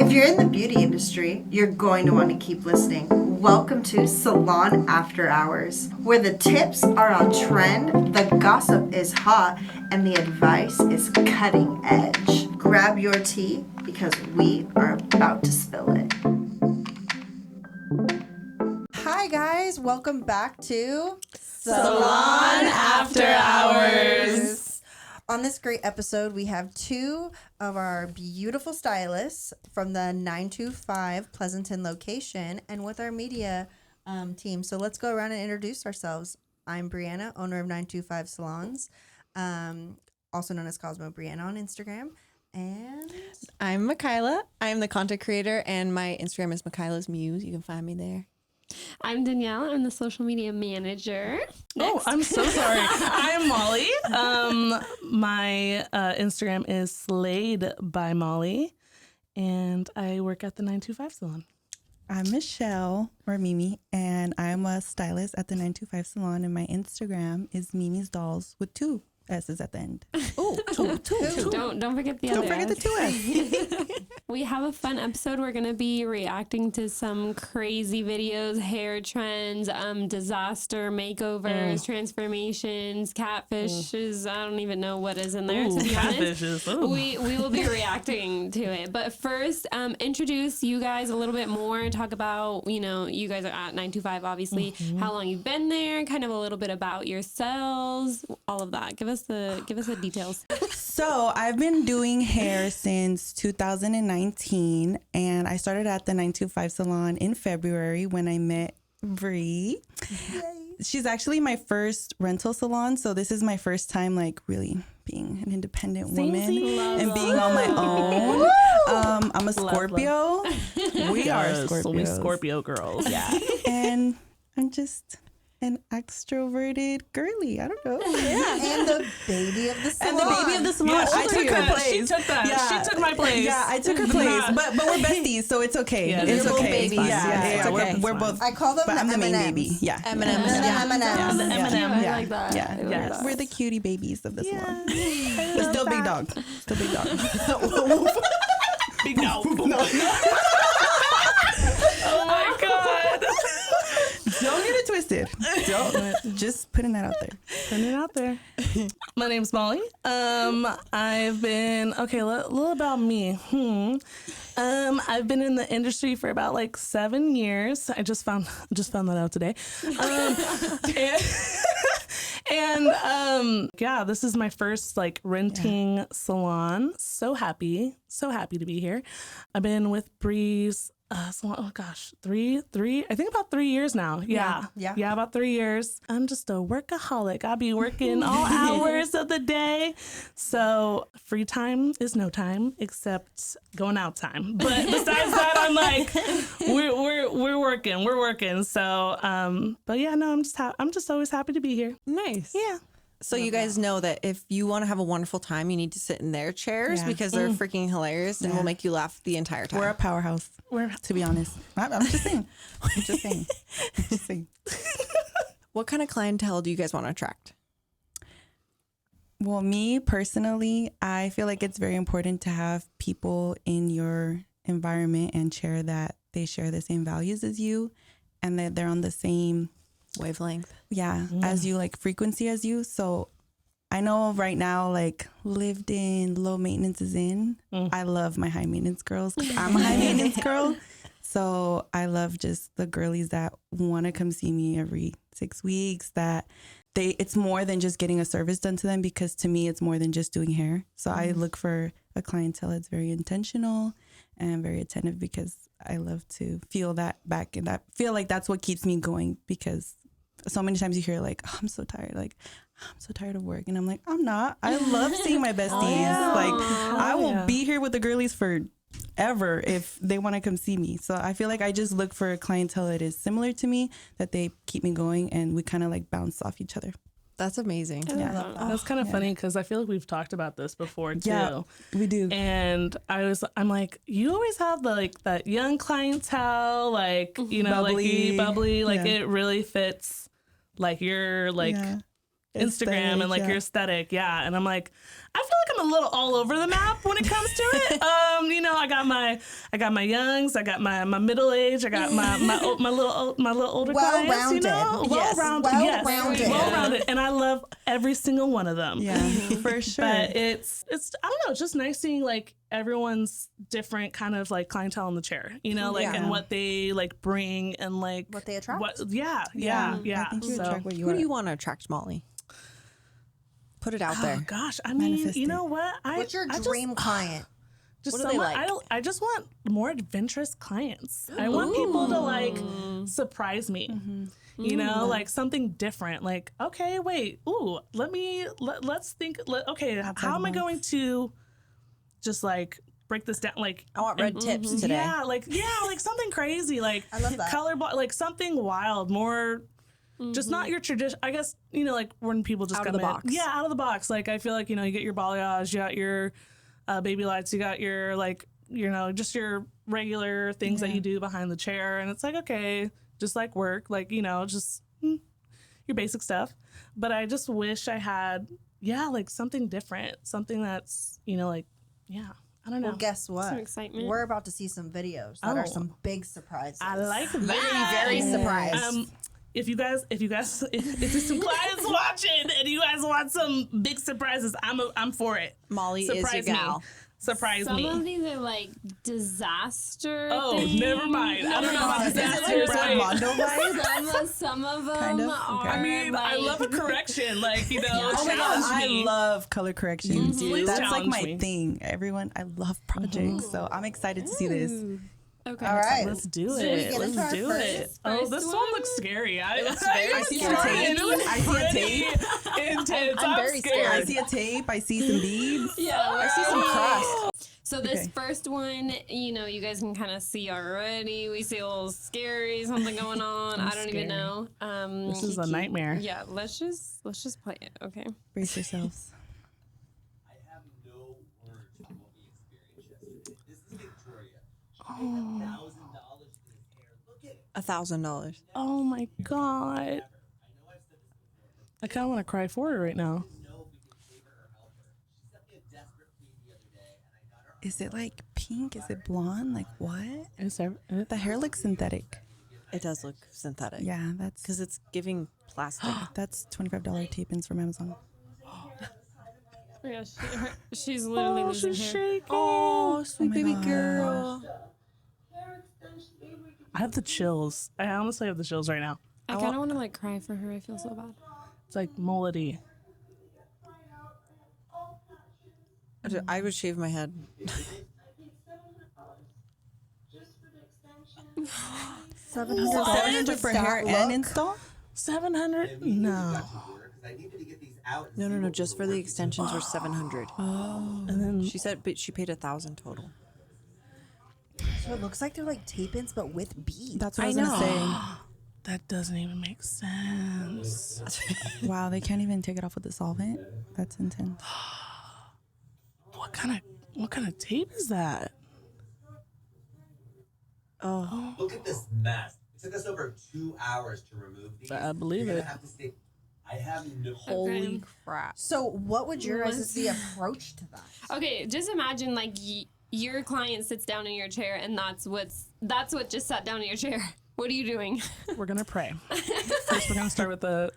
If you're in the beauty industry, you're going to want to keep listening. Welcome to Salon After Hours, where the tips are on trend, the gossip is hot, and the advice is cutting edge. Grab your tea because we are about to spill it. Hi guys, welcome back to Salon After Hours. On this great episode, we have two of our beautiful stylists from the 925 Pleasanton location and with our media team. So let's go around and introduce ourselves. I'm Brianna, owner of 925 Salons, also known as Cosmo Brianna on Instagram. And I'm Michaela. I'm the content creator, and my Instagram is Michaela's Muse. You can find me there. I'm Danielle. I'm the social media manager. Oh, I'm so sorry. I'm Molly. My Instagram is Slayed by Molly, and I work at the 925 Salon. I'm Michelle, or Mimi, and I'm a stylist at the 925 Salon, and my Instagram is Mimi's Dolls with two S's at the end. Oh, two. Don't forget the other. Don't forget the two S. We have a fun episode. We're going to be reacting to some crazy videos, hair trends, disaster makeovers, transformations, catfishes. I don't even know what is in there, to be honest. We will be reacting to it. But first, introduce you guys a little bit more. Talk about, you guys are at 925, obviously, how long you've been there, kind of a little bit about yourselves, all of that. Give us the details. So I've been doing hair since 2019, and I started at the 925 Salon in February when I met Bree. She's actually my first rental salon, so this is my first time really being an independent woman and being on my own. I'm a Scorpio. We are Scorpios. We Scorpio girls. Yeah. And I'm just an extroverted girly. I don't know. Yeah. And the baby of the salon. Yeah, I took her place. She took that. Yeah. She took my place. Yeah, I took her place. But we're besties, so it's okay. Yeah, it's both okay. babies. Yeah. Okay. We're both. I call them But the I'm the main M&Ms. baby. Yeah. M&Ms. The M&Ms. I like that. Yeah. I like Yes. that. We're the cutie babies of the salon. Yeah. But still big dog. Still big dog. Big no. Oh my God. Don't get it twisted. Don't. Just putting that out there. Putting it out there. My name's Molly. I've been a little about me. I've been in the industry for about 7 years. I just found that out today. And this is my first renting salon. So happy to be here. I've been with Bree's salon, oh gosh, three, I think about 3 years now. Yeah, about 3 years. I'm just a workaholic. I'll be working all hours of the day. So free time is no time except going out time. But besides that, I'm we're working. So, but yeah, no, I'm just always happy to be here. Nice. Yeah. So you guys know that if you want to have a wonderful time, you need to sit in their chairs because they're freaking hilarious and will make you laugh the entire time. We're a powerhouse. To be honest. I'm just saying. What kind of clientele do you guys want to attract? Well, me personally, I feel like it's very important to have people in your environment and share that they share the same values as you and that they're on the same Wavelength. as you, frequency as you. So I know right now, lived in, low maintenance is in. I love my high maintenance girls 'cause I'm a high maintenance girl. So I love just the girlies that want to come see me every 6 weeks, that it's more than just getting a service done to them, because to me, it's more than just doing hair. So I look for a clientele that's very intentional and very attentive, because I love to feel that back, and that feel like that's what keeps me going, because so many times you hear I'm so tired, I'm so tired of work, and I'm like, I'm not. I love seeing my besties. I will be here with the girlies forever if they want to come see me. So I feel like I just look for a clientele that is similar to me, that they keep me going, and we kind of bounce off each other. That's amazing. Yeah, That's kind of funny because I feel like we've talked about this before too. Yeah, we do. And I'm like, you always have that young clientele, bubbly, bubbly. It really fits. You're Instagram and like your aesthetic. Yeah. And I'm like, I feel like I'm a little all over the map when it comes to it. You know, I got my youngs, I got my middle age, I got my little older clients, you know, well-rounded. And I love every single one of them. Yeah, for sure. But it's I don't know, it's just nice seeing like everyone's different kind of like clientele in the chair, you know, like and what they like bring and like what they attract. I think you attract what you Who are. do you want to attract, Molly? Put it out there. Oh gosh, I mean, Manifest you it. know what? What's your dream client? Just What do they someone, like? I just want more adventurous clients. I want people to like surprise me. You know, like something different. Like, okay, wait, let's think. Okay, how am I going to just like break this down? Like, I want red tips today. Yeah, like something crazy. Like, I love that. color, like something wild, more. Just not your tradition. I guess, you know, like when people just Out come of the in. box. Yeah, out of the box. Like, I feel like, you know, you get your balayage, you got your baby lights, you got your, like, you know, just your regular things that you do behind the chair. And it's like, okay, just like work, like, you know, just your basic stuff. But I just wish I had, like something different, something that's, you know, like, I don't know. Well, guess what? Some excitement. We're about to see some videos that are some big surprises. I like that. Very surprised. If there's some clients watching and you guys want some big surprises, I'm for it. Molly is your Surprise me. gal. Surprise Some me. of these are like disaster. Oh, things. never mind. I don't know about Is it disaster. like Brad Mondo vibe? Some of them Kind of? are. Okay. I mean, I like, love a correction. Like, you know, Oh my challenge God, I me. love color corrections. Please That's like challenge my me. thing. I love projects, so I'm excited to see this. Okay. All right. Let's do we it. get Let's into our do it. first Oh, this one? one looks scary. I see some tape. I see a tape. Intense. I'm I'm very scared. I see a tape. I see some beads. Yeah, I see some crust. So this Okay. first one, you know, you guys can kind of see already. We see a little scary, something going on. I don't even know. This is a nightmare. Yeah, let's just play it. Okay. Brace yourselves. I have no words for what we experienced yesterday. This is Victoria. She paid $1,000 for this hair. Look at it. $1,000. Oh my God. I know I've said this before, but I kind of want to cry for her right now. I know if we can save her or help her. She sent me a desperate plea the other day, and I got her. Is it like pink? Is it blonde? Like what? Is there, The hair looks synthetic. It does look synthetic. Yeah, that's Because it's giving plastic. that's $25 tape-ins from Amazon. Yeah, she's literally losing she's hair. shaking. Oh, sweet my baby God. girl. I have the chills. I honestly have the chills right now. I kind of want to like cry for her. I feel so bad. It's like moldy. I would shave my head. $700 for hair and install? 700? No. Because I needed to get these out. No. Just for the extensions were $700. And then She said, but she paid $1,000 total. So it looks like they're like tape-ins, but with beads. That's what I was I gonna say. that doesn't even make sense. Wow, they can't even take it off with the solvent. That's intense. What kind of tape is that? Oh, Look at this mess. It took us over 2 hours to remove these. I believe You're it. gonna have to stay. I have no. holy crap. So what would your guys' Let's- the approach to that? Okay, just imagine like your client sits down in your chair, and that's what just sat down in your chair. What are you doing? We're gonna pray. First, we're gonna start with a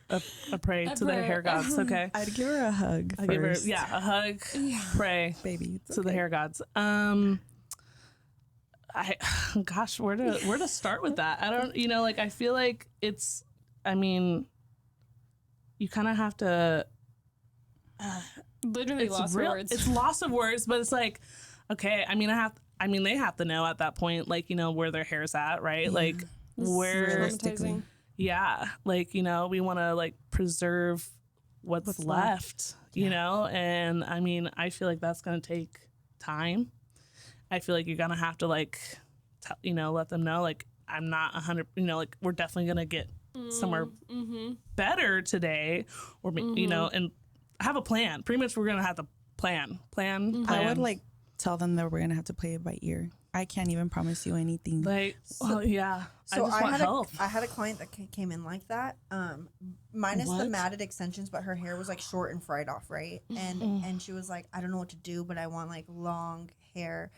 pray to the prayer. hair gods. Okay. I'd give her a hug I first. give her a hug. Pray Baby, it's to the okay. hair gods. Gosh, where to start with that? I don't, like I feel like it's. I mean, you kind of have to. Literally lost for words. It's loss of words, but it's like, okay. I mean, they have to know at that point, like where their hair's at, right? Like where. Traumatizing. Yeah, like we want to like preserve what's left, and I mean, I feel like that's gonna take time. I feel like you're gonna have to like, let them know like I'm not 100. Like we're definitely gonna get somewhere better today, or and have a plan. Pretty much, we're gonna have to plan. I would like tell them that we're gonna have to play it by ear. I can't even promise you anything. Like, well, yeah. So I just want help. I had a client that came in like that, minus the What? matted extensions, but her hair was like short and fried off, right? And she was like, I don't know what to do, but I want like long hair.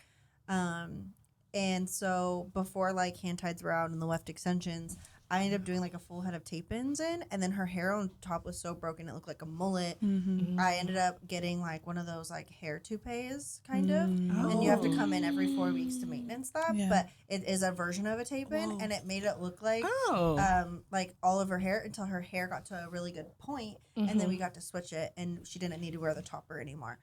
And so before like hand tieds were out and the left extensions, I ended up doing like a full head of tape-ins in, and then her hair on top was so broken it looked like a mullet. I ended up getting like one of those like hair toupees kind of, and you have to come in every 4 weeks to maintenance that. Yeah. But it is a version of a tape-in, and it made it look like like all of her hair until her hair got to a really good point, and then we got to switch it, and she didn't need to wear the topper anymore.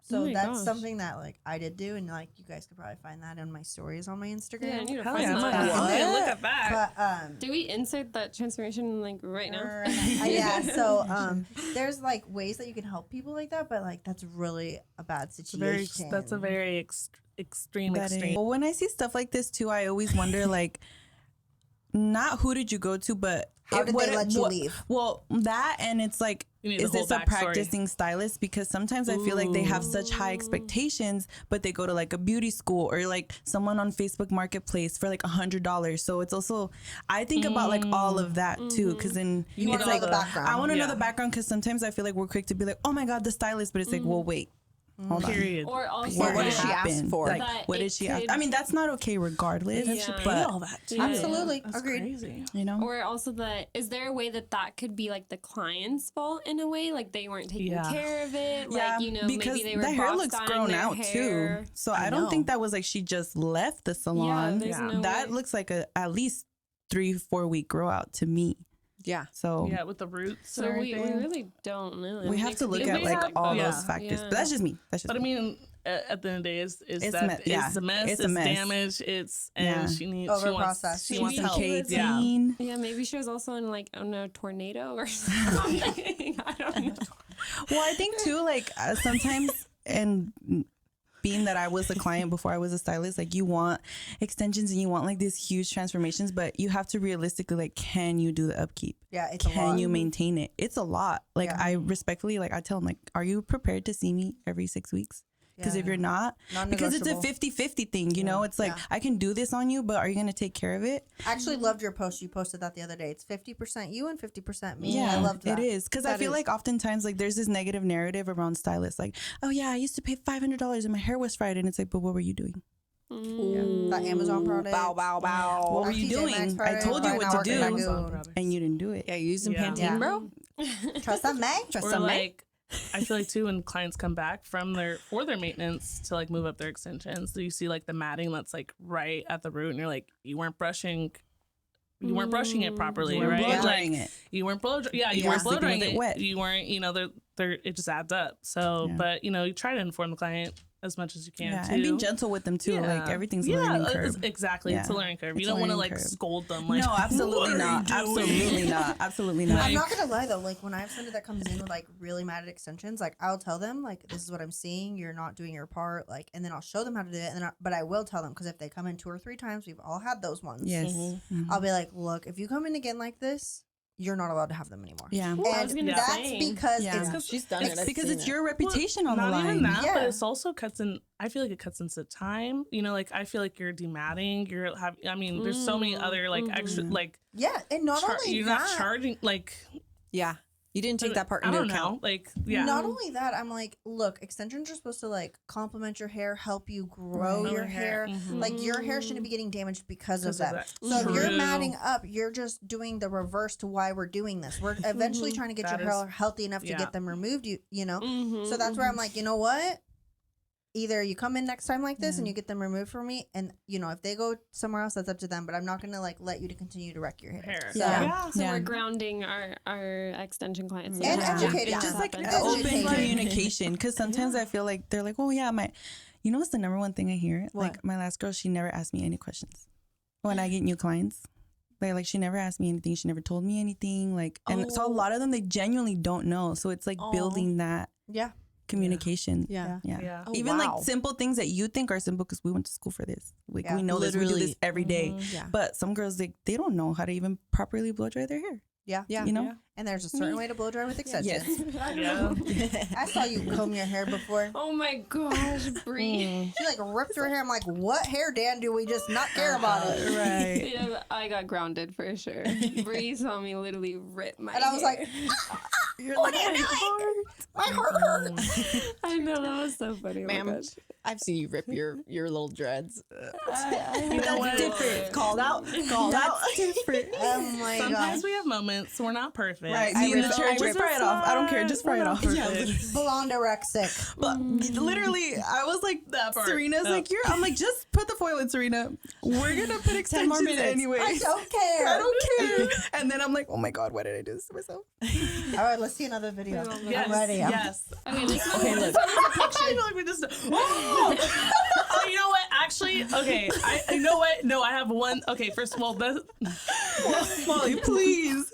So Oh my that's gosh. something that like I did do, and like you guys could probably find that in my stories on my Instagram. Yeah, I need to Hell find yeah, that. I might look at that. But Do we insert that transformation like right now? yeah, so there's like ways that you can help people like that, but like that's really a bad situation. That's a very extreme. Well, when I see stuff like this too, I always wonder like, not who did you go to, but How did they let you leave? Well, that, and it's like, You need is the whole this a backstory. practicing stylist? Because sometimes I feel like they have such high expectations, but they go to like a beauty school or like someone on Facebook Marketplace for like $100. So it's also, I think about like all of that too, because then You want it's to know like the background. I want to know Yeah. the background, because sometimes I feel like we're quick to be like, oh my God, the stylist, but it's like, well, wait. Hold on. Period. Or also, What did that- she ask for? Like, That what it did she ask? could- I mean, that's not okay regardless. Yeah. But all that too. Yeah. Absolutely. That's Agreed. crazy. you know, Or also that, is there a way that could be like the client's fault in a way? Like they weren't taking Yeah. care of it? yeah, Like, you know, because maybe they were the hair boxed looks on grown their out hair. too. So I don't think that was like she just left the salon. there's Yeah. no That way. looks like a at least 3-4 week grow out to me. Yeah. So Yeah, with the roots. So and we everything. really don't know. we have to look at like all those factors. But that's just me. That's just But I me. mean, at the end of the day, it's It's that yeah. it's a mess. It's It's, a mess. damage. It's and Yeah. she wants Overprocessed. she wants Some help. Yeah. K18. Yeah, maybe she was also in like, I don't know, a tornado or something. I don't know. Well, I think too, like sometimes, and being that I was a client before I was a stylist, like you want extensions and you want like these huge transformations, but you have to realistically like, can you do the upkeep? Yeah, it's a Can lot. you maintain it? It's a lot. Like Yeah. I respectfully, like I tell them, like, are you prepared to see me every 6 weeks? Because if Yeah. you're not, because it's a Non-negotiable. 50-50 thing, you know, it's like, Yeah. I can do this on you, but are you going to take care of it? I actually loved your post. You posted that the other day. It's 50% you and 50% me. Yeah, I loved that. it is. Because I That feel is- like oftentimes, like, there's this negative narrative around stylists. Like, oh, yeah, I used to pay $500 and my hair was fried. And it's like, but what were you doing? That Amazon product. Bow, bow, bow. What were you TJ Maxx doing? I product, told you right what now to working do, at Amazon Goon. products. and you didn't do it. Yeah, you using Yeah. Pantene, Yeah. bro? Trust that May. Trust Or some man. like, I feel like too when clients come back from their maintenance to like move up their extensions, so you see like the matting that's like right at the root, and you're like, you weren't brushing it properly, You weren't right? blow Like, drying it. you weren't blow you Yeah, weren't blow sleeping with drying it it wet. You weren't, you know, they're it just adds up. So, Yeah. but you know, you try to inform the client as much as you can Yeah, too. and be gentle with them too. Like everything's a learning curve. Exactly. It's a Yeah. learning curve. It's You a don't want to learning like curve. scold them. Like, No, absolutely "What are not. you doing?" Absolutely not. Absolutely not. I'm not gonna lie though, like when I have somebody that comes in with like really matted extensions, like I'll tell them like this is what I'm seeing. You're not doing your part, like, and then I'll show them how to do it. And then but I will tell them because if they come in 2 or 3 times, we've all had those ones. Yes. Mm-hmm. I'll be like, look, if you come in again like this, you're not allowed to have them anymore. Yeah. Ooh, I was And gonna that's say. because Yeah. it's She's done it. It's I've because seen it's it. your reputation on the Not line. even that, but Yeah. it's also cuts in. I feel like it cuts into time. You know, like I feel like you're dematting. I mean, there's so many other like extra like. yeah, and not only You're that, not charging like. Yeah. You didn't take that part I into don't account. know. Like yeah. Not only that, I'm like, look, extensions are supposed to like complement your hair, help you grow Grow your your hair. hair. Mhm. Like your hair shouldn't be getting damaged because of Because of that. that. So if you're True. matting up, you're just doing the reverse to why we're doing this. We're eventually trying to get That your hair is- healthy enough to yeah. get them removed. You know. Mhm, So that's where I'm like, you know what? Either you come in next time like this and Yeah. you get them removed for me, and you know if they go somewhere else, that's up to them. But I'm not gonna like let you to continue to wreck your hair. Hair. So, Yeah. So Yeah. we're grounding our extension clients. And Yeah. educating It them. Just like happens. Educating. open Educating. communication, because sometimes I feel like they're like, oh yeah, you know what's the number one thing I hear? What? Like my last girl, she never asked me any questions when I get new clients. Like she never asked me anything. She never told me anything. Like, and so a lot of them, they genuinely don't know. So it's like building that Yeah. communication. Yeah. Yeah. Yeah. Oh, Even wow. like simple things that you think are simple because we went to school for this. Like Yeah. we know this. We do Literally. this every day. Yeah. But some girls, they don't know how to even properly blow dry their hair. Yeah. Yeah. You know? And there's a certain way to blow dry with extensions. Yeah. I saw you comb your hair before. Oh my gosh, Bree. She like ripped her hair. I'm like, what hair, Dan? Do we just not care about it? Right. Yeah, I got grounded for sure. Bree saw me literally rip my And I was hair. like, you're like, my heart hurts. I know, that was so funny. Oh my Ma'am, gosh. I've seen you rip your little dreads. You know what? Called out. Called out. Different. Oh my Sometimes god. we have moments. We're not perfect. Right. Me in the chair. Just fry it off. I don't care. Just fry it off. Blonde erexic. But literally, I was like, That part. Serena's like, I'm like, just put the foil in, Serena. We're gonna put extensions minutes. anyway. I don't care. I don't care. And then I'm like, oh my god, why did I do this to myself? All right, let's see another video. Yes. I'm ready. Yes. Okay, this one, Okay, look. I feel like we just. Oh! Oh, you know what? Actually, okay. You know what? No, I have one. Okay, first of all, Molly, please.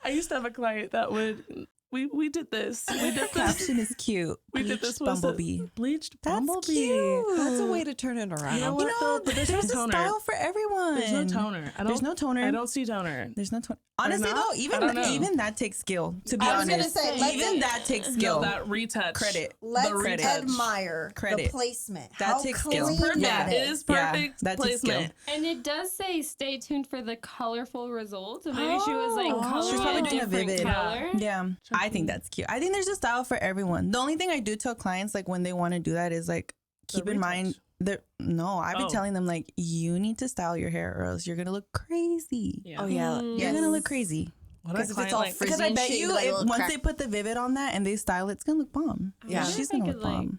I used to have a client that would. We did this. We did this. Caption is cute. We did this Bleached with Bumblebee. Bleached That's bumblebee. cute. That's a way to turn it around. You know what? though? But there's There's no a toner. style for everyone. There's no toner. There's no toner. I don't see toner. There's no toner. Honestly, not? though, I don't know. even that takes skill. To be I was honest, gonna say, let's- even that takes No, skill. that retouch. Credit. Let's credit. admire the Credit. placement. That How takes clean skill. Perfect. that It is. is perfect that takes skill. placement. and it does say stay tuned for the colorful results. So maybe she was like coloring She's probably a doing a different vivid. color. Yeah, I think that's cute. I think there's a style for everyone. The only thing I do tell clients, like when they want to do that, is like keep in mind that I've been telling them like you need to style your hair or else you're gonna look crazy. Yeah. Oh yeah. You're gonna look crazy. What a Because if it's client all like, frizzy Because I and bet shit, you like a if little once crack. they put the vivid on that and they style it, it's gonna look bomb. Yeah. She's I gonna could, look like- bomb.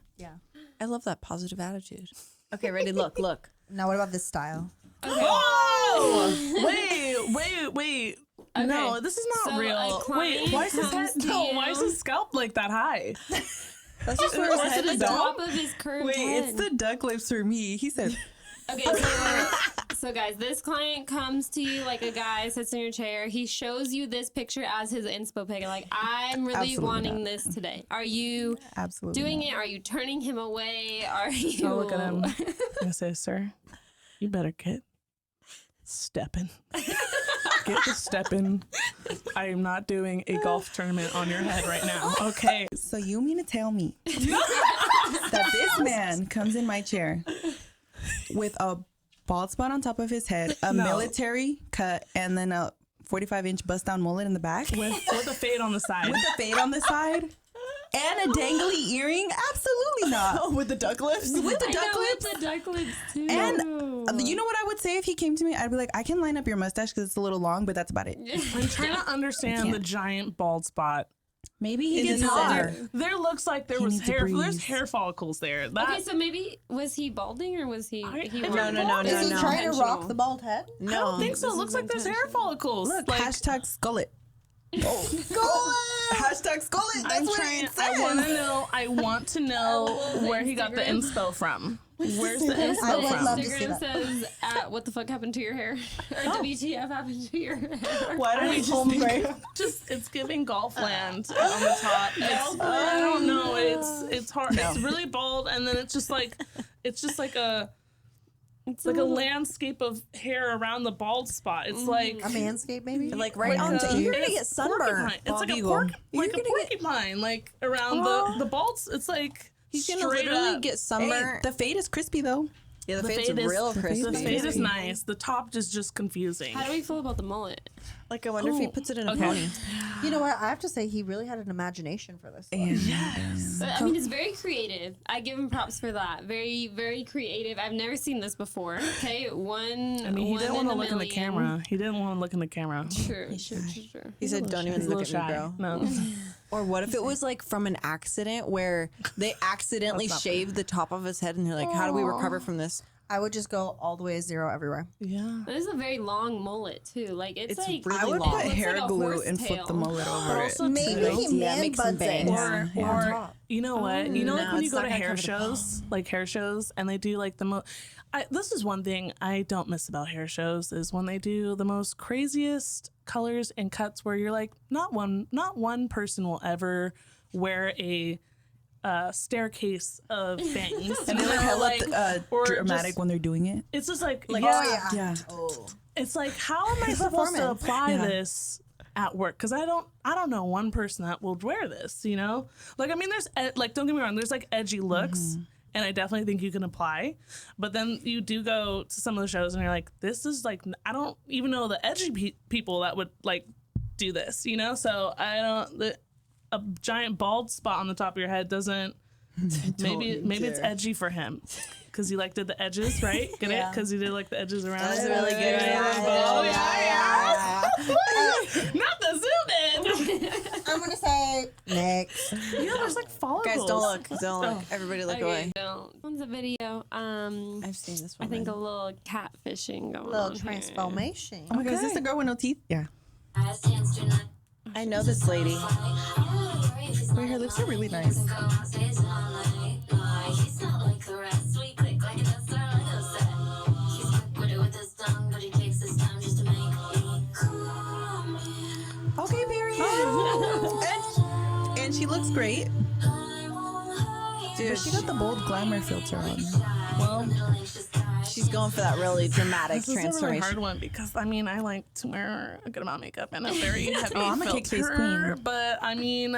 I love that positive attitude. Okay, ready? Look. Now, what about this style? Whoa! Wait. Okay. No, this is not So, real. a Wait, client why is his head? comes to No, why is you. his scalp like that high? That's just where his Or head to is the at. top of his curved Wait, head. it's the duck lips for me. He said, Okay, so guys, this client comes to you like a guy sits in your chair. He shows you this picture as his inspo pic. Like, I'm really Absolutely wanting not. this today. Are you absolutely doing not. it? Are you turning him away? Are you? I'll look at him. I say, sir, you better get stepping. Get the stepping. I am not doing a golf tournament on your head right now. Okay. So you mean to tell me that this man comes in my chair with a bald spot on top of his head, a military cut, and then a 45-inch bust-down mullet in the back With a fade on the side. with a fade on the side and a dangly earring? Absolutely not. With the duck lips? With the I duck know, lips? with the duck lips too. And you know what I would say if he came to me? I'd be like, I can line up your mustache because it's a little long, but that's about it. I'm trying to understand the giant bald spot. Maybe he It's gets hard. there. There looks like there was needs to hair. breathe. There's hair follicles there. That, Okay, so maybe was he balding or was he? I he don't was know. balding? Is he no. trying to rock Intentional. the bald head? I don't think so. It this looks is like there's hair intentional. follicles. Look, like, hashtag skullet. Hashtag skullet. That's I'm what trying. it says. I want to know where he got the Instagram. inspo from. Where's the I inspo would from? love to see Instagram that. says, "What the fuck happened to your hair?" Or WTF happened to your hair? Why do we Just it's giving golf land on the top. I don't know. It's hard. It's really bald, and then it's just like a landscape of hair around the bald spot. It's like A manscape, maybe? Like right like on a- top. You're gonna it's get sunburned. porcupine. It's like a eagle. porcupine, like around the balds. It's like He's gonna straight literally up. get Hey, sunburned. the fade is crispy though. Yeah, the The fade's fade is- real The crispy. fade is nice. The top is just confusing. How do we feel about the mullet? Like I wonder if he puts it in a pony. You know what? I have to say, he really had an imagination for this. look. But, I mean, it's very creative. I give him props for that. Very, very creative. I've never seen this before. Okay, one. I mean, he one didn't want in to a look in the million. camera. He didn't want to look in the camera. True. He said, "Don't even He's a look little at me, shy. bro." No. Or what if it was like from an accident where they accidentally shaved the top of his head and you're like, how do we recover from this? I would just go all the way 0 everywhere. Yeah. This is a very long mullet too. Like it's like really I would long. put It looks hair like a glue horse and flip the tail. mullet over it. Maybe he Yeah, man make some buds it. bangs. Or you know what? You know, like No, when you it's go not to gonna hair cover the shows, like hair shows, and they do like the most. This is one thing I don't miss about hair shows is when they do the most craziest colors and cuts where you're like, not one person will ever wear a staircase of bangs, And they like hella or dramatic just- when they're doing it. It's just like Oh, yeah. Yeah. it's like, how am I supposed to apply this at work? Because I don't know one person that will wear this, you know? Like, I mean, there's, like, don't get me wrong, there's, like, edgy looks, and I definitely think you can apply. But then you do go to some of the shows, and you're like, this is, like, I don't even know the edgy people that would, like, do this, you know? So a giant bald spot on the top of your head doesn't, maybe it's edgy for him. Because he, like, did the edges, right? Get it? Because he did, like, the edges around. That's really good. Not the zoom in. I'm gonna say next. Yeah, there's like follicles. Guys, don't look. Don't look. Everybody look away. Don't. One's a video. I've seen this one. I think a little catfishing going Little on transformation. Oh my god, is this the girl with no teeth? Yeah. I know this lady. Wait, her lips are really nice. Okay, period. And she looks great. Dude, but she got the bold glamour filter on. Well, she's going for that really dramatic this is a really transformation. hard one because, I mean, I like to wear a good amount of makeup and a very heavy I'm a cake face queen. But, I mean,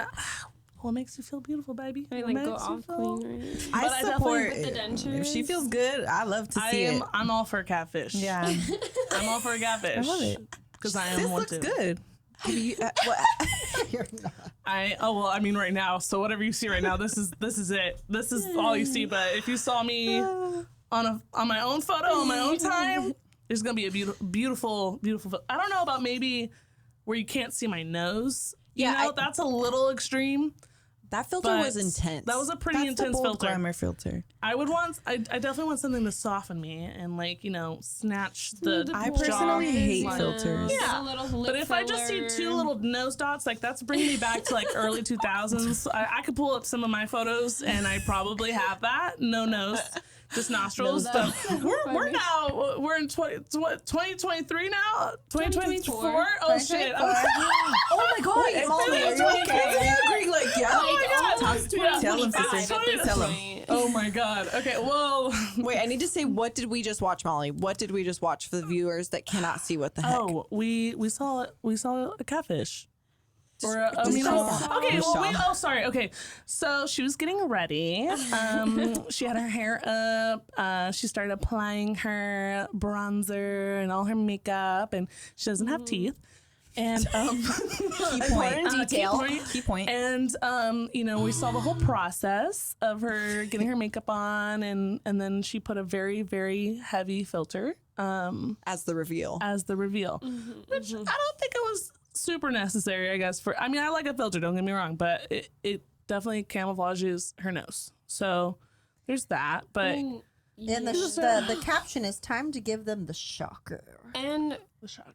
what makes you feel beautiful, baby? I mean, like, go off clean, right? I support With the dentures. if she feels good, I love to see it. I'm all for catfish. Yeah. I'm all for a catfish. I love it. Because I am This one looks too. good. Have you, what? You're not. I mean right now, so whatever you see right now, this is it. This is all you see. But if you saw me on my own photo on my own time, there's gonna be a beautiful. I don't know about maybe where you can't see my nose. Yeah, You know, that's a little extreme. That filter But was intense. That was a pretty That's the intense bold filter. glamour filter. I definitely want something to soften me and, like, you know, snatch the I jaw. personally hate Like, filters. Yeah. A little lip But if I just see filler. two little nose dots, like, that's bringing me back to, like, early 2000s. I could pull up some of my photos, and I probably have that. No nose, just nostrils. But we're in 2023 now? 2024? Oh, shit. Oh my god! Wait, Molly, are you okay? Agreeing like, yeah. Oh, my God. Almost Yeah. Tell him, 25 sister. at this Tell him. point. Oh, my God. Okay, well. Wait, I need to say, what did we just watch, Molly? What did we just watch for the viewers that cannot see what the heck? Oh, we saw a catfish. Or a, just okay, Just well, saw. sorry. Okay, so she was getting ready. She had her hair up. She started applying her bronzer and all her makeup, and she doesn't have teeth. And Key point. detail. Key point. And you know, we saw the whole process of her getting her makeup on, and then she put a very, very heavy filter As the reveal. as the reveal, which I don't think it was super necessary, I guess. I mean, I like a filter, don't get me wrong, but it definitely camouflages her nose. So there's that. But And the caption is time to give them the shocker. And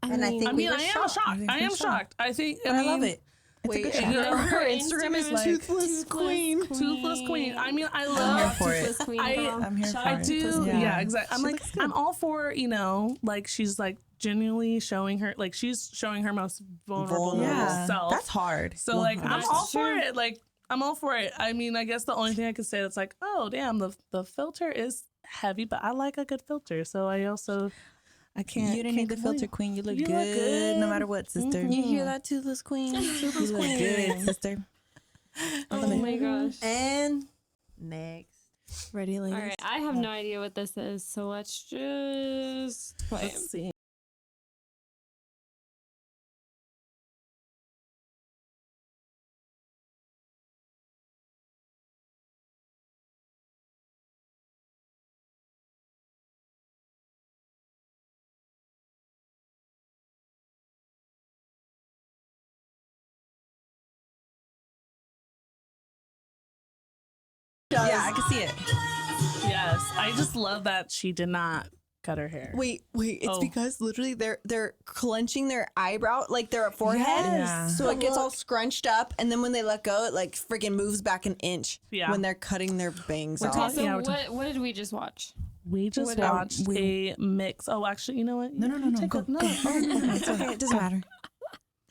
And I think I we mean, were I am shocked. shocked. I am shocked. I think I love it. Wait, good shot. her Instagram is like Toothless Queen. Toothless Queen. I mean, I I'm here love. for it. Toothless Queen, I- girl. I'm here for I it. do. Yeah. Yeah, exactly. I'm She like, looks good. I'm all for, you know, like, she's like genuinely showing her, like, she's showing her most vulnerable Yeah, self. that's hard. So, like, I'm That's all for true. it. Like, I'm all for it. I mean, I guess the only thing I could say that's like, oh, damn, the filter is heavy, but I like a good filter. So I can't. You didn't need the complain. filter, queen. You look You good, look good. no matter what, sister. You hear that, Toothless Queen? You look good, sister. Oh my gosh. And next. Ready, ladies? All right, I have no idea what this is, so let's just play. Let's see. Yeah, I can see it. Yes, I just love that she did not cut her hair. Wait, it's Oh. because literally they're clenching their eyebrow, like their forehead, Yes. so it gets all scrunched up, and then when they let go, it like freaking moves back an inch. Yeah. When they're cutting their bangs We're off. talking- So Yeah, we're what did we just watch? We just What- watched a mix. Oh, actually, you know what? No. Take Go, a- no. It's okay, it doesn't matter.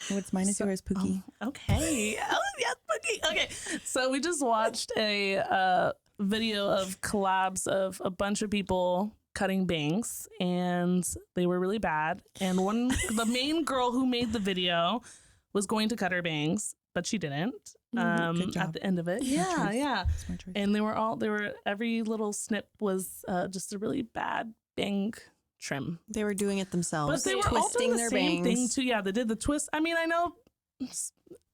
What's mine is yours, Pookie. Okay. Oh, yes, Boogie. Okay. So we just watched a video of collabs of a bunch of people cutting bangs, and they were really bad. And the main girl who made the video was going to cut her bangs, but she didn't. Good job. At the end of it, yeah. And every little snip was just a really bad bang trim. They were doing it themselves. But they were all twisting doing the their same thing bangs. too. Yeah, they did the twist. I mean, I know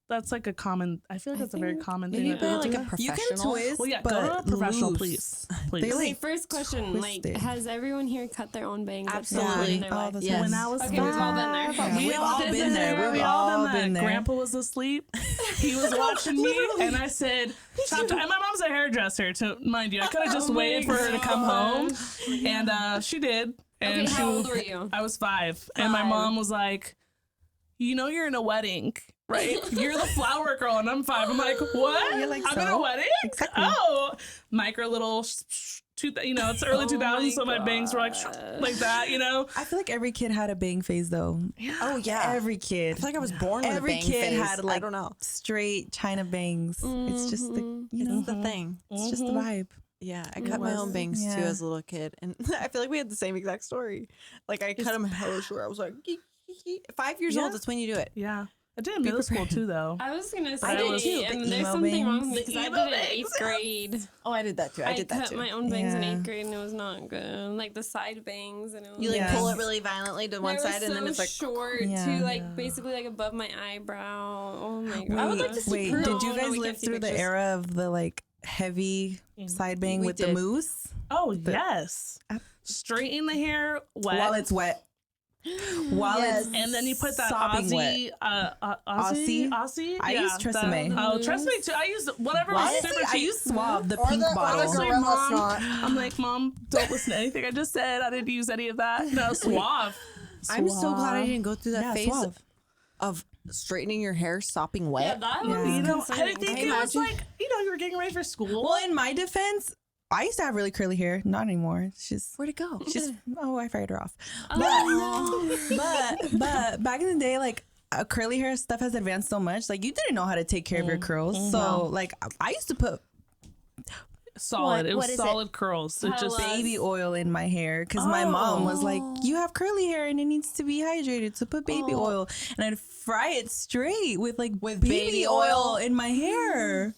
that's like a common. I feel like that's a very common thing. Maybe that like people a do. professional. You can twist, Well, yeah, but go to a professional, loose. please. They, Okay, like, first question, like, twisted. has everyone here cut their own bangs? at some Absolutely. point in their All life? the Yes. time. When I was Okay, we've all been there. Yeah. We've all been there. We've all been there. Grandpa was asleep. He was watching me, and I said, and my mom's a hairdresser, to mind you. I could have just waited for her to come home, and she did. And Okay, how old were you? I was 5, and my mom was like, "You know, you're in a wedding, right? You're the flower girl," and I'm 5. I'm like, "What? You're like, I'm in so? a wedding? Exactly. Oh, micro little." It's early 2000s, so my bangs were like that, you know. I feel like every kid had a bang phase though. Oh yeah. Every kid. I feel like I was born with Every a bang kid phase. had like I don't know. straight China bangs. It's just the It's the thing. it's just the vibe. Yeah, I cut my own bangs too Yeah. as a little kid, and I feel like we had the same exact story. Like I cut them hella short. I was like, 5 years old. That's when you do it. Yeah. I did in middle school too, though. I was gonna I did say, too. and The there's emo something wrong with bangs. me because I The did emo it in 8th bangs. grade. Oh, I did that too. I did that cut too. my own bangs in Yeah. 8th grade, and it was not good. Like the side bangs, and it was You like Yeah. pull it really violently to one they were side, and then so it's like short Yeah. to like basically like above my eyebrow. Oh my god! I would like to see. Wait, proof. did you No, guys we live can't see through the pictures. era of the like heavy side bang We with did. the mousse? Oh, yes. Straighten the hair wet. While it's wet. While Yes. it's And then you put that sopping Aussie, Aussie. I Yeah, use Tresemme. Oh, Tresemme too. I use whatever was Honestly, super I cheap. use Suave, the Or pink the bottle. Gorilla Mom, Snot. I'm like, Mom, don't listen to anything I just said. I didn't use any of that. No, Suave. I'm so glad I didn't go through that Yeah, phase Suave. of straightening your hair, sopping Yeah, wet. that Yeah. was You know, I concerning. think I it was imagine- like, you were getting ready for school. Well, in my defense, I used to have really curly hair. Not anymore. She's Where'd it go? I fired her off. Oh, But back in the day, like curly hair stuff has advanced so much. Like you didn't know how to take care of your curls. So like I used to put solid. It what was is solid curls. It just Hello. baby oil in my hair because my mom was like, you have curly hair and it needs to be hydrated, so put baby oil. And I'd fry it straight with like baby oil in my hair.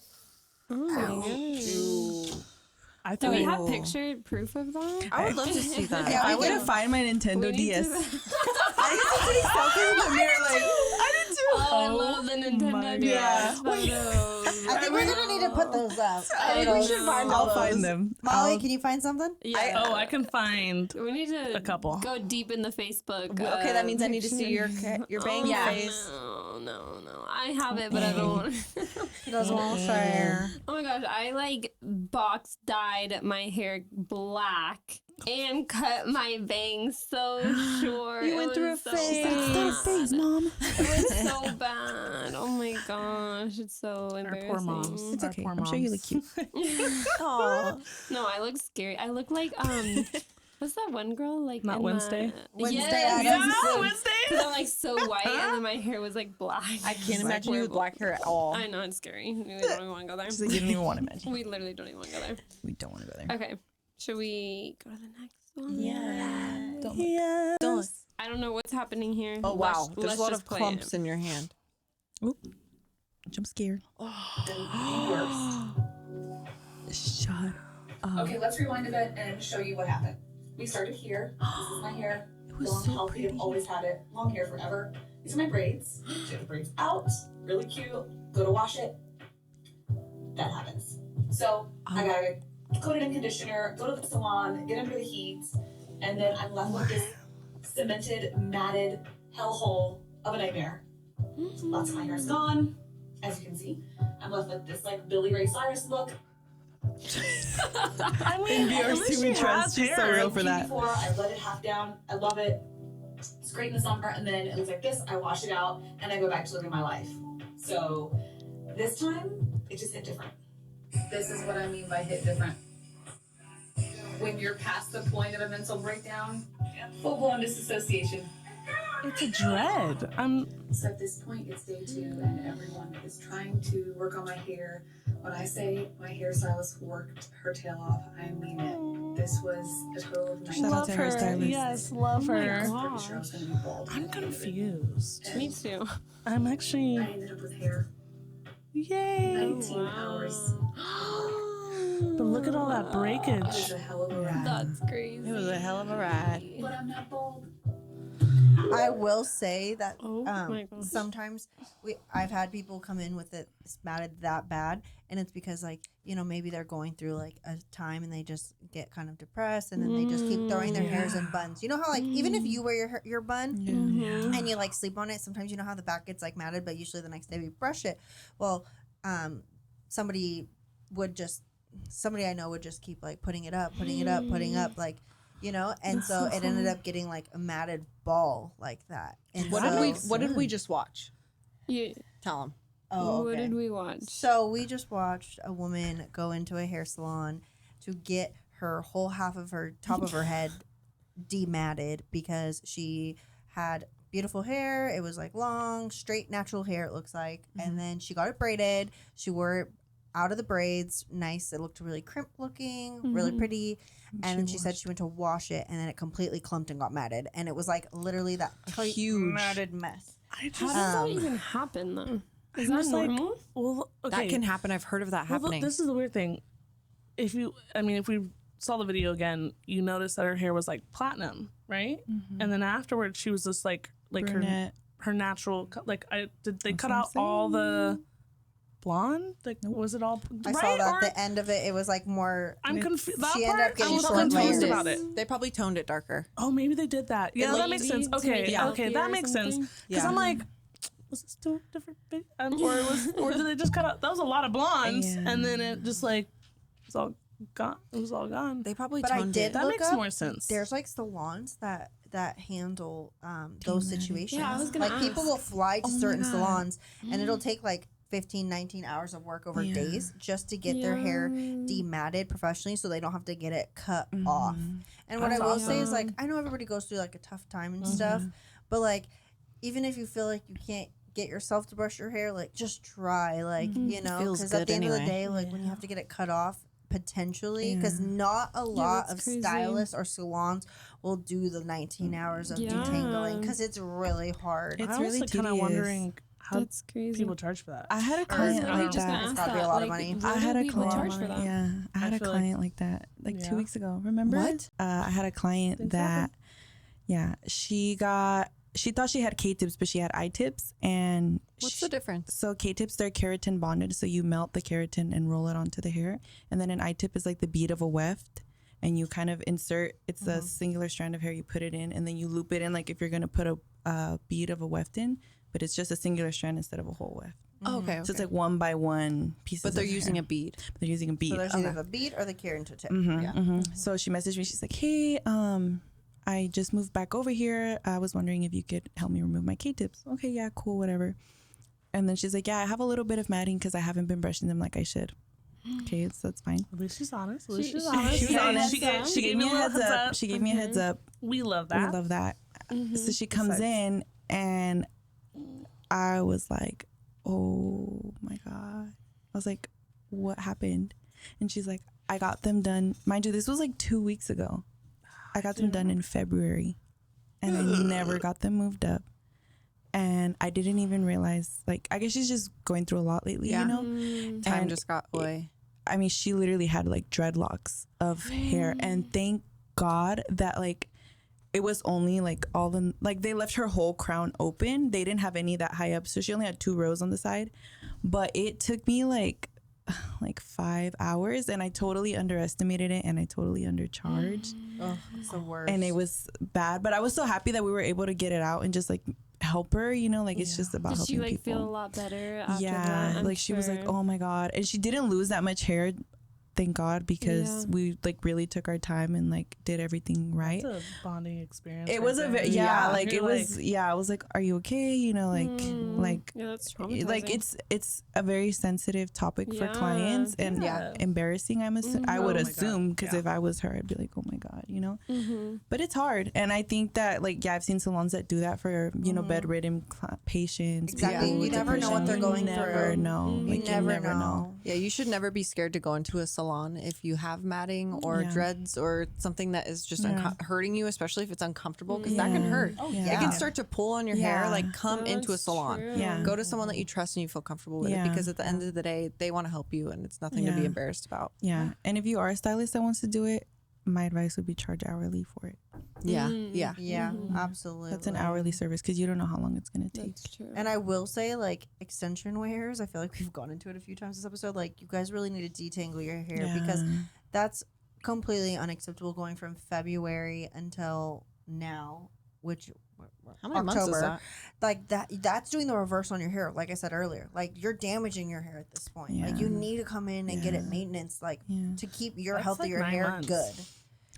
I do we thought have picture proof of that? I would love to see that. Yeah, I we would can- have find my Nintendo We need DS. to- I used to take selfies in the mirror like, I did too. Oh, I love the Nintendo my DS God. photos. I think we're gonna need to put those up. We should find all I'll find those. them. Molly, can you find something? Yeah. I can find. We need to A couple. go deep in the Facebook. Okay, that means I need to see your bang Oh, face. No. I have it, but I don't want to. He doesn't want to share. Oh my gosh, I like box dyed my hair black and cut my bangs so short. You went It through was a so phase. bad. That's not a phase, Mom. It was so bad. Oh my gosh, it's so Our embarrassing. poor moms. It's Our okay. poor I'm sure you look moms. cute. Aw. No, I look scary. I look like what's that one girl like? Not in Wednesday? Wednesday Yes, Addams. Yeah, Wednesday. because I'm like so white, and then my hair was like black. I can't imagine you with black hair at all. I know it's scary. We don't even want to go there. So you don't even want to imagine. We literally don't even want to go there. We don't want to go there. Okay, should we go to the next one? Yeah. Don't. I don't know what's happening here. Oh wow, there's Let's a lot just of play clumps it. in your hand. I'm scared. Shut up. Okay, let's rewind a bit and show you what happened. We started here. This is my hair. Long, healthy. I've always had it. Long hair forever. These are my braids. Take the braids out. Really cute. Go to wash it. That happens. So I gotta coat it in conditioner, go to the salon, get under the heat, and then I'm left with this cemented, matted hellhole of a nightmare. Lots of my hair is gone. As you can see, I'm left with this like Billy Ray Cyrus look. I mean, BRC, at least we she trust. has She's so hair. real for that. Before I let it half down. I love it. It's great in the summer, and then it looks like this. I wash it out, and I go back to living my life. So this time, it just hit different. This is what I mean by hit different. When you're past the point of a mental breakdown, full-blown disassociation. It's a dread. So at this point, it's day 2, and everyone is trying to work on my hair. When I say my hairstylist worked her tail off, I mean it. This was a total of 19 Shout out Love to her. hairstylist. Yes, love my her. I was God. pretty sure I was going to be bald. I'm confused. Me too. I'm actually. I ended up with hair. Yay. 19 hours. But look at all that It was breakage. a hell of a ride. That's crazy. It was a hell of a ride. But I'm not bald. I will say that Oh my gosh. sometimes I've had people come in with it matted that bad, and it's because like maybe they're going through like a time and they just get kind of depressed, and then they just keep throwing their hairs in buns. You know how like even if you wear your bun and you like sleep on it, sometimes you know how the back gets like matted, but usually the next day we brush it. Well, somebody I know would just keep like putting up like. And so it ended up getting like a matted ball like that. And What did we just watch? Yeah. Tell them. Oh, What okay. did we watch? So we just watched a woman go into a hair salon to get her whole half of her top of her head dematted because she had beautiful hair. It was like long, straight, natural hair, it looks like. And then she got it braided. She wore it out of the braids. Nice. It looked really crimp looking, really pretty. And then she said she went to wash it, and then it completely clumped and got matted. And it was like literally that tight, huge matted mess. I just. How does that even happen though? Is I'm that just like, normal? well, okay. That can happen. I've heard of that Well, happening. this is the weird thing. If we saw the video again, you notice that her hair was like platinum, right? And then afterwards, she was just like Brunette. her natural. Like, did they cut out all the blonde? Like, was it all? I saw that at the end of it. It was like more. I'm confused. That She ended part, up getting I was short confused layers. about it. They probably toned it darker. Oh, maybe they did that. Yeah, that makes sense. Maybe to Okay, make it okay, healthier that or makes sense. something. Because I'm like, was this two different? Or did they just cut out? That was a lot of blondes, and then it just like was all gone. It was all gone. They probably But I toned did it. That look makes up, more sense. There's like salons that handle those situations. Yeah, I was gonna like people ask. will fly to certain salons, and it'll take like 15, 19 hours of work over days just to get their hair dematted professionally, so they don't have to get it cut off. And what I will say is like I know everybody goes through like a tough time and stuff, but like even if you feel like you can't get yourself to brush your hair, like just try, like Feels because at good the end of the anyway. day, like when you have to get it cut off potentially, because not a lot that's of crazy. stylists or salons will do the 19 hours of detangling because it's really hard. It's I was really like, kind of tedious. wondering how That's crazy. people charge for that. I had a I was client literally like just gonna that. ask gotta be that. a lot of like, money. what I had do a people client. charge for that? Yeah, I had a feel client like that like yeah. 2 weeks ago. Remember? What? I had a client that, she thought she had K-tips, but she had I-tips, and What's the difference? so K-tips, they're keratin bonded, so you melt the keratin and roll it onto the hair, and then an I-tip is like the bead of a weft, and you kind of insert. It's a singular strand of hair. You put it in, and then you loop it in, like if you're gonna put a bead of a weft in, but it's just a singular strand instead of a whole weft. Oh, okay. So it's like one by one pieces. But they're of using hair. a bead. They're using a bead. So there's Okay. either the bead or the keratin tip. So she messaged me. She's like, "Hey, I just moved back over here. I was wondering if you could help me remove my K-tips." Okay, yeah, cool, whatever. And then she's like, "Yeah, I have a little bit of matting because I haven't been brushing them like I should." Okay, so that's fine. At least she's honest. At least She- she's honest. she was honest. She gave me a heads little up. She gave me a heads up. We love We that. love that. So she comes in, and I was like, "Oh my God." I was like, "What happened?" And she's like, "I got them done." Mind you, this was like 2 weeks ago. I got them done in February, and I never got them moved up. And I didn't even realize, like, I guess she's just going through a lot lately, Yeah. you know? Time And just got away. I mean, she literally had like dreadlocks of hair, and thank God that like it was only like all the like they left her whole crown open. They didn't have any that high up, so she only had 2 rows on the side. But it took me like 5 hours, and I totally underestimated it, and I totally undercharged, Oh, it's the worst. and it was bad. But I was so happy that we were able to get it out and just like help her. You know, like it's just about Did helping she like people. feel a lot better after Yeah, that? I'm like she was like, sure. "Oh my God," and she didn't lose that much hair, thank God, because we like really took our time and like did everything right. It's a bonding experience. It was a very, like it was, I was like, are you okay? You know, like Yeah, that's traumatizing. like it's a very sensitive topic for clients, and embarrassing. I would assume, because if I was her, I'd be like, oh my God, you know. But it's hard, and I think that like I've seen salons that do that for bedridden patients. Exactly. You never know what they're going through. Never know. Like, you never know. Yeah, you should never be scared to go into a salon if you have matting or dreads or something that is just hurting you, especially if it's uncomfortable, because that can hurt. It can start to pull on your hair. Like, come into a salon. Go to someone that you trust and you feel comfortable with it, because at the end of the day, they want to help you, and it's nothing to be embarrassed about. Yeah. And if you are a stylist that wants to do it, my advice would be charge hourly for it. Yeah, absolutely. That's an hourly service, because you don't know how long it's going to take. That's true. And I will say, like, extension wears, I feel like we've gone into it a few times this episode. Like, you guys really need to detangle your hair, because that's completely unacceptable going from February until now, which how many October. months is that? Like that's doing the reverse on your hair. Like I said earlier, like you're damaging your hair at this point. Like you need to come in and get it maintenance, like to keep your health of your hair good.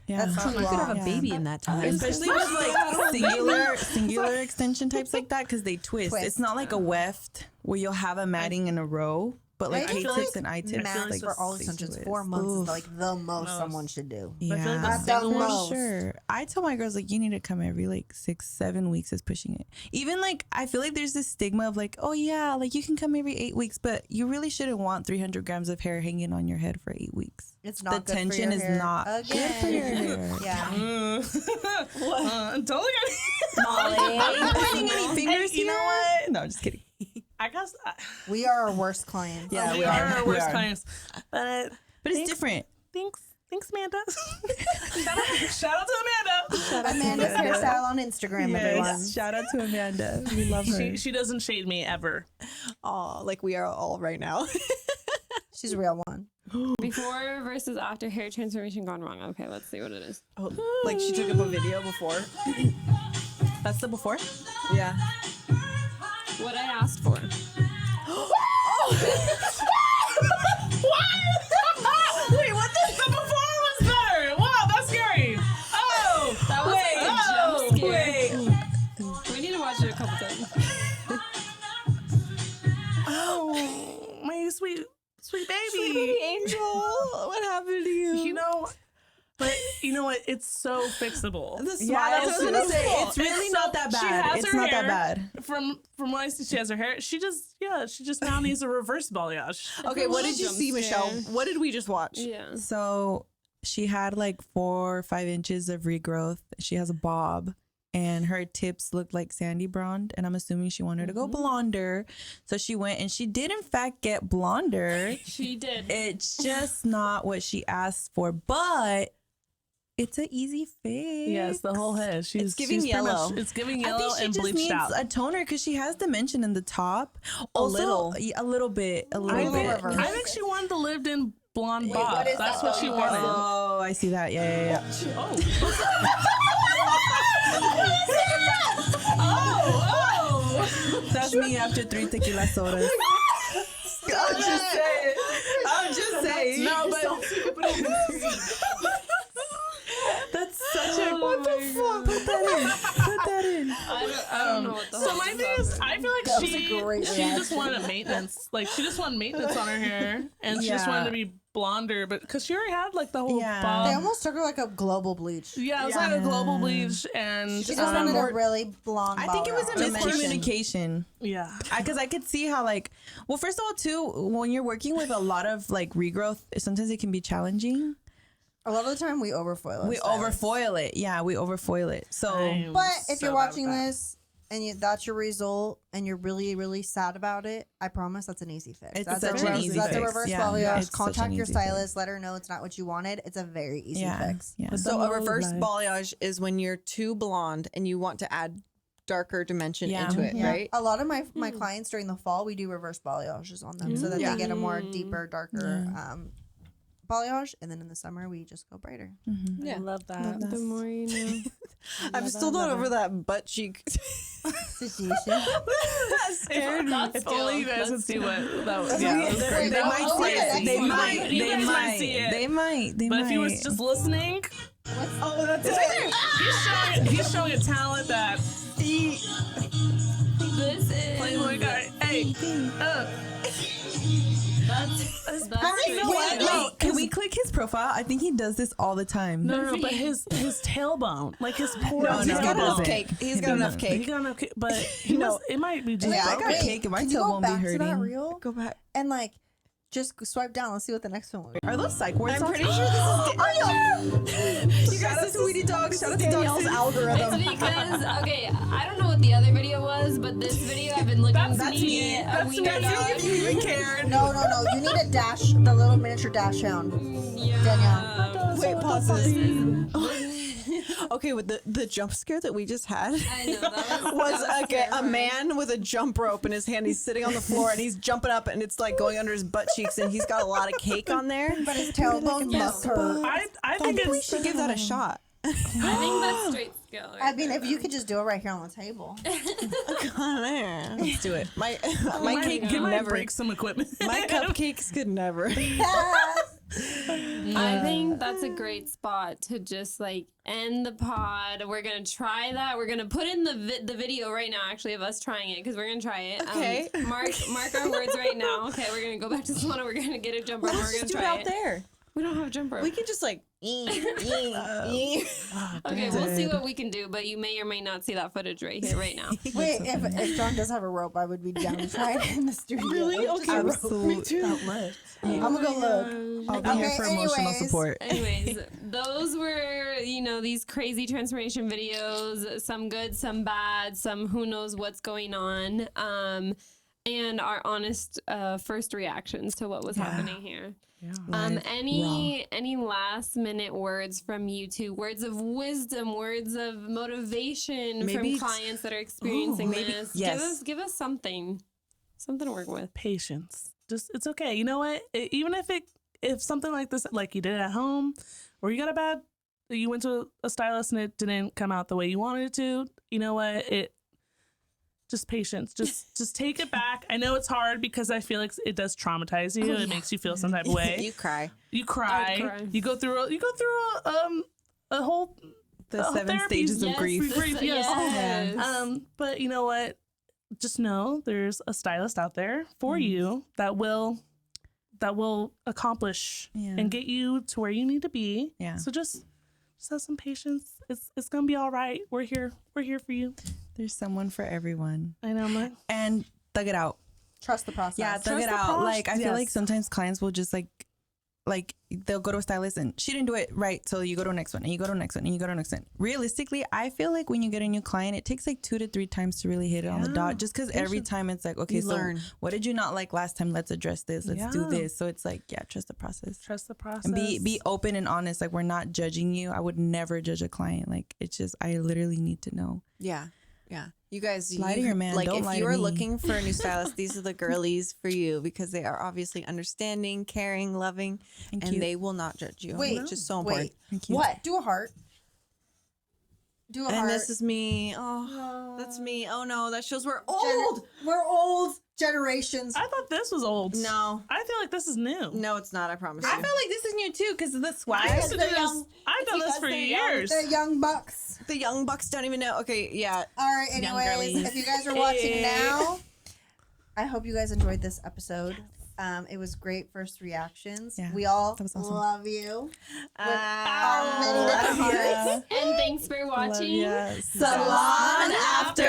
Yeah, that's too You could long. have a baby in that time. Especially with like singular extension types like that, because they twist. It's not like a weft where you'll have a matting in a row. But like K-tips and I-tips, max like for all extensions, 4 months is like the most someone should do. Yeah, the most. Sure. I tell my girls, like, you need to come every like 6-7 weeks is pushing it. Even like, I feel like there's this stigma of like, oh yeah, like you can come every 8 weeks, but you really shouldn't want 300 grams of hair hanging on your head for 8 weeks. It's not the good tension for your is hair. not good for your hair. Don't look at me. I'm not pointing any fingers. You know what? No, I'm just kidding. I guess we are our worst clients. Yeah, we are our worst clients. But it's different. Thanks, Amanda. Shout out to Amanda. Amanda's hairstyle on Instagram, everyone. Shout out to Amanda. We love her. She doesn't shade me ever. Oh, like we are all right now. She's a real one. Before versus after hair transformation gone wrong. Okay, let's see what it is. Oh, like she took up a video before. That's the before? Yeah. What I asked for. Wait, what the before was better. Wow, that's scary. Oh, That was a jump scare. We need to watch it a couple times. Oh, my sweet baby. Sweet baby angel. What happened to you? But you know what? It's so fixable. The smile. I was gonna say, it's really not that bad. It's not that bad. From what I see, she has her hair. She just now needs a reverse balayage. Okay, what did you see, Michelle? What did we just watch? Yeah. So she had like 4 or 5 inches of regrowth. She has a bob, and her tips looked like sandy blonde, and I'm assuming she wanted to go blonder. So she went, and she did in fact get blonder. She did. It's just not what she asked for, but it's an easy fix. Yes, the whole head. She's giving pretty yellow. It's giving I yellow think she and just bleached needs out. a toner, because she has dimension in the top. Also, a little bit. I think she wanted the lived-in blonde bob. what is That's that? what she wanted. Oh, I see that. Yeah. Oh. That's me after 3 tequila sodas. I'm just saying. No, but That's such a what the fuck? Put that in. I don't know what the so my thing is, I feel like she reaction. just wanted maintenance. Like she just wanted maintenance on her hair, and she just wanted to be blonder. But because she already had like the whole bob. They almost took her like a global bleach. Yeah, it was like a global bleach, and She just wanted a really blonde. I think it was a balayage. miscommunication. yeah. Because I could see how, like, well, first of all, too, when you're working with a lot of like regrowth, sometimes it can be challenging. A lot of the time we overfoil it. We overfoil it. Yeah, we overfoil it. So, But if you're watching this and that's your result and you're really, really sad about it, I promise that's an easy fix. It's That's such an easy That's a fix. reverse Yeah, balayage. it's such Contact an your easy fix. stylist. Let her know it's not what you wanted. It's a very easy fix. Yeah. So a reverse balayage is when you're too blonde and you want to add darker dimension into it, right? A lot of my clients during the fall, we do reverse balayages on them so that they get a more deeper, darker balayage. And then in the summer, we just go brighter. I love that. The more you know. I'm still not over that butt cheek situation. If only you guys would see what that was. Yeah, it was They great. might see it. They might. You They guys might might. see it. They might. They But might. if he was just listening, Oh, that's it. he's showing a talent that This is Playboy guy. Hey, that's Wait, can we click his profile? I think he does this all the time. no, but his tailbone, like his poor. No, He's no, got he enough doesn't. cake. He's He got enough doesn't. He cake. got enough cake, but he No. it might be just Yeah, I broken. got cake and my Can you tail go won't be back to that hurting. reel Go back. and like just swipe down? Let's see what the next one will be. Are those psych words? I'm pretty sure this is. You guys, this Sweetie Dog. Shout out to Danielle's Dog. algorithm. It's because I don't know what the other video was, but this video I've been looking That's to me. be a That's wiener me. dog. If you even cared. No. You need a dash, the little miniature dash hound. Danielle. Wait, pause this. Okay, with the jump scare that we just had I know that was a man with a jump rope in his hand. He's sitting on the floor and he's jumping up and it's like going under his butt cheeks and he's got a lot of cake on there. But his tailbone must hurt. I think We it's should give that a shot. I think that's straight skill. Right I mean, if you could just do it right here on the table. Let's do it. My cake you could might never. break some equipment. My cupcakes could never. I think that's a great spot to just like end the pod. We're gonna try that. We're gonna put in the video right now, actually, of us trying it because we're gonna try it. Okay. Mark our words right now. Okay, we're gonna go back to Salon. We're gonna get a jump rope. We're gonna Let's do it try out it. there. We don't have a jump rope. We could just like. Okay, we'll see what we can do, but you may or may not see that footage right here, right now. Wait, if John does have a rope, I would be down to try it in the studio. Really? Okay. Absolutely. I'm gonna go look. I'll be here Okay, for emotional anyways. support. Anyways, those were, these crazy transformation videos, some good, some bad, some who knows what's going on, and our honest first reactions to what was happening here. Any last minute words from you two? Words of wisdom, words of motivation Maybe from clients that are experiencing this. yes. Give us something to work with. Patience. Just it's okay. You know what? Even if something like this, like you did at home, or you went to a stylist and it didn't come out the way you wanted it to. You know what? Just patience. Just take it back. I know it's hard because I feel like it does traumatize you. It makes you feel some type of way. You cry. You cry. I'd cry. You go through a whole The 7 therapy. stages of Yes. grief. Yes. But you know what? Just know there's a stylist out there for you that will accomplish and get you to where you need to be. Yeah. So just have some patience. It's gonna be all right. We're here for you. There's someone for everyone. I know, man. And thug it out. Trust the process. Yeah, thug Trust it the out. process. Like I feel like Yes. sometimes clients will just like they'll go to a stylist and she didn't do it right, so you go to the next one and you go to the next one and you go to the next one. Realistically, I feel like when you get a new client, it takes like 2 to 3 times to really hit it on the dot. Just because every time it's like, okay, You so learn. what did you not like last time? Let's address this. Let's do Yeah. this. So it's like, yeah, trust the process. Trust the process. And be open and honest. Like we're not judging you. I would never judge a client. Like it's just I literally need to know. Yeah. You guys, Lie to your man. Like Don't if lie you to are me. looking for a new stylist, these are the girlies for you because they are obviously understanding, caring, loving, and you. they will not judge you. Wait, which is so important. wait. Thank you. What? Do a heart. Do a And heart. this is me. Oh, that's me. Oh no, that shows we're old. We're old generations. I thought this was old. No, I feel like this is new. no, it's not. I promise I you. feel like this is new too because of the swag. I used to do the this. young- I've done this for years. The young bucks. The young bucks don't even know. Okay, yeah. All right. Anyways, girlies. if you guys are watching now, I hope you guys enjoyed this episode. It was great first reactions. Yeah, We all that was awesome. love you. Ah. With our many different hearts. And thanks for watching. Yes. Salon After